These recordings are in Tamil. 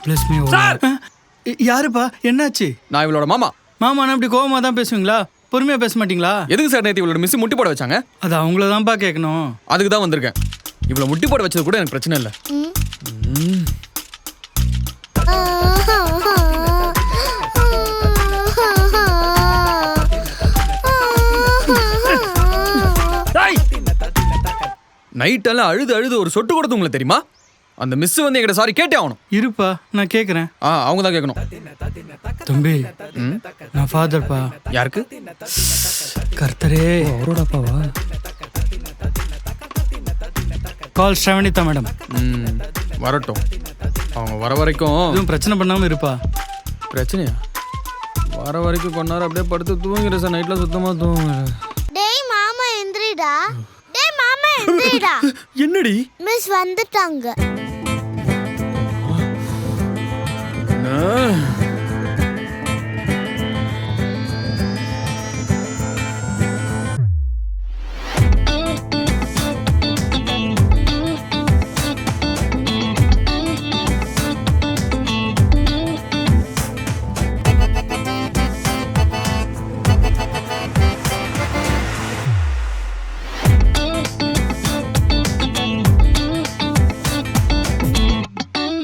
பிளஸ் மீ யாருப்பா என்னாச்சு? நான் இவளோட மாமா. மாமானா அப்படி கோவமா தான் பேசுவீங்களா? பொறுமையா பேச மாட்டீங்களா? எதுக்கு சார் நேற்று இவளோட மிஸ் முட்டி போட வச்சாங்க? அது அவங்கள தான்ப்பா கேட்கணும். அதுக்கு தான் வந்திருக்கேன். இவ்வளோ முட்டி போட வச்சது கூட எனக்கு பிரச்சனை இல்லை. நைட்டெல்லாம் அழுது அழுது ஒரு சொட்டு கொடுத்து உங்களுக்கு தெரியுமா? அந்த மிஸ் வந்து என்கிட்ட சாரி கேட்டே ஆகணும். இருப்பா நான் கேட்குறேன். அவங்க தான் கேட்கணும். தம்பி நான் ஃபாதர்ப்பா. யாருக்கு? கர்த்தரே. அவரோட அப்பாவா? கால் ஸ்ரவணிதா மேடம். வரட்டும். அவங்க வர வரைக்கும் எதுவும் பிரச்சனை பண்ணாமல் இருப்பா. பிரச்சனையா? வர வரைக்கும் கொண்டாரு அப்படியே படுத்து தூங்குற சார். நைட்ல சுத்தமா தூங்குற. டேய் மாமா எந்திரிடா. டேய் மாமா எந்திரிடா. என்னடி? மிஸ் வந்துட்டாங்க.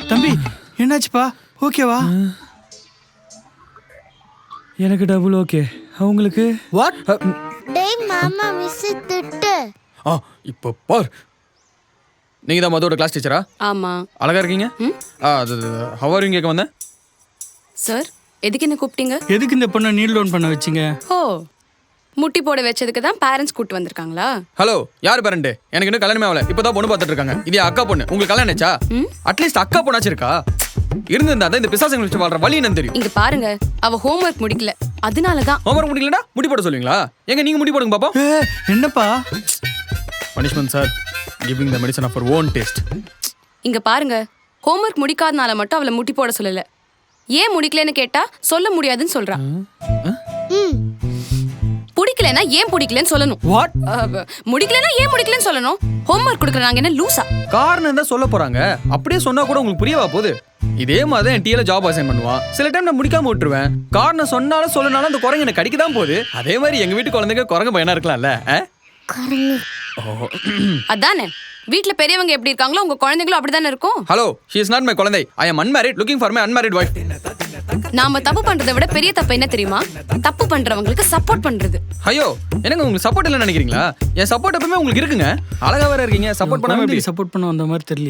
தம்பி என்னாச்சுப்பா? ஓகேவா? எனக்கு டபுள் ஓகே. அவங்களுக்கு வாட்? டேய் மாமா மிஸ் திட்டு. இப்போ பார். நீங்க தான் மதுவோட கிளாஸ் டீச்சரா? ஆமா. அழகா இருக்கீங்க. ஹவ் ஆர் யூ கேட்க வந்தேன். சார் எதுக்கு என்ன கூப்பிட்டீங்க? எதுக்கு இந்த பொண்ணை நீல் டவுன் பண்ண வச்சிங்க? ஓ, முட்டி போட வச்சதுக்கு தான் பேரண்ட்ஸ் கூட்டு வந்திருக்காங்களா? ஹலோ, யார் பேரண்ட்? எனக்கு இன்னும் கல்யாணமே ஆகல. இப்பதான் பொண்ணு பார்த்துட்டு இருக்காங்க. இது அக்கா பொண்ணு. உங்களுக்கு கல்யாணம் ஆச்சா? அட்லீஸ்ட் அக்கா பொண்ணாச்சு இருக்கா? இருந்திருந்தா தான் இந்த பிசாசங்களை வச்சு வாழ்ற வழி என்னன்னு தெரியும். இங்க பாருங்க, அவ ஹோம்வொர்க் முடிக்கல. அதனாலதான். ஹோம்வொர்க் முடிக்கலடா முடி போட சொல்லுவீங்களா? எங்க நீங்க முடி போடுங்க பாப்போம். என்னப்பா? Punishment sir. Giving the medicine of our own taste. இங்க பாருங்க, ஹோம்வொர்க் முடிக்காதனால மட்டும் அவளை முட்டி போட சொல்லல. ஏன் முடிக்கலன்னு கேட்டா சொல்ல முடியாதுன்னு சொல்றா. பிடிக்கலனா ஏன் பிடிக்கலன்னு சொல்லணும். வாட்? முடிக்கலனா ஏன் முடிக்கலன்னு சொல்லணும். ஹோம்வொர்க் கொடுக்குற நாங்க என்ன லூசா? காரணம் தான் சொல்ல போறாங்க. அப்படியே சொன்னா கூட உங்களுக்கு புரியவா போகுது? இதே மாதிரி தான் என் டீல ஜாப் அசைன் பண்ணுவான். சில டைம் நான் முடிக்காம விட்டுருவேன். காரணம் சொன்னாலும் சொல்லனாலும் அந்த குரங்கு எனக்கு கடிக்க தான் போகுது. அதே மாதிரி எங்க வீட்டு குழந்தைங்க குரங்கு பையனா இருக்கலாம்ல. அதானே, வீட்ல பெரியவங்க எப்படி இருக்காங்களோ உங்க குழந்தைங்களும் அப்படிதானே இருக்கும். Hello, she is not my குழந்தை. I am unmarried looking for my unmarried wife. நாம தப்பு பண்றதை விட பெரிய தப்பு என்ன தெரியுமா? தப்பு பண்றவங்களுக்கு சப்போர்ட் பண்றது. ஐயோ, எனக்கு உங்களுக்கு சப்போர்ட் இல்லைன்னு நினைக்கிறீங்களா? என் சப்போர்ட் எப்பவுமே உங்களுக்கு இருக்குங்க. அழகா வேற இருக்கீங்க. சப்போர்ட் பண்ணாம எப்படி சப்போர்ட் பண்ண வந்த மாதிரி தெரியல.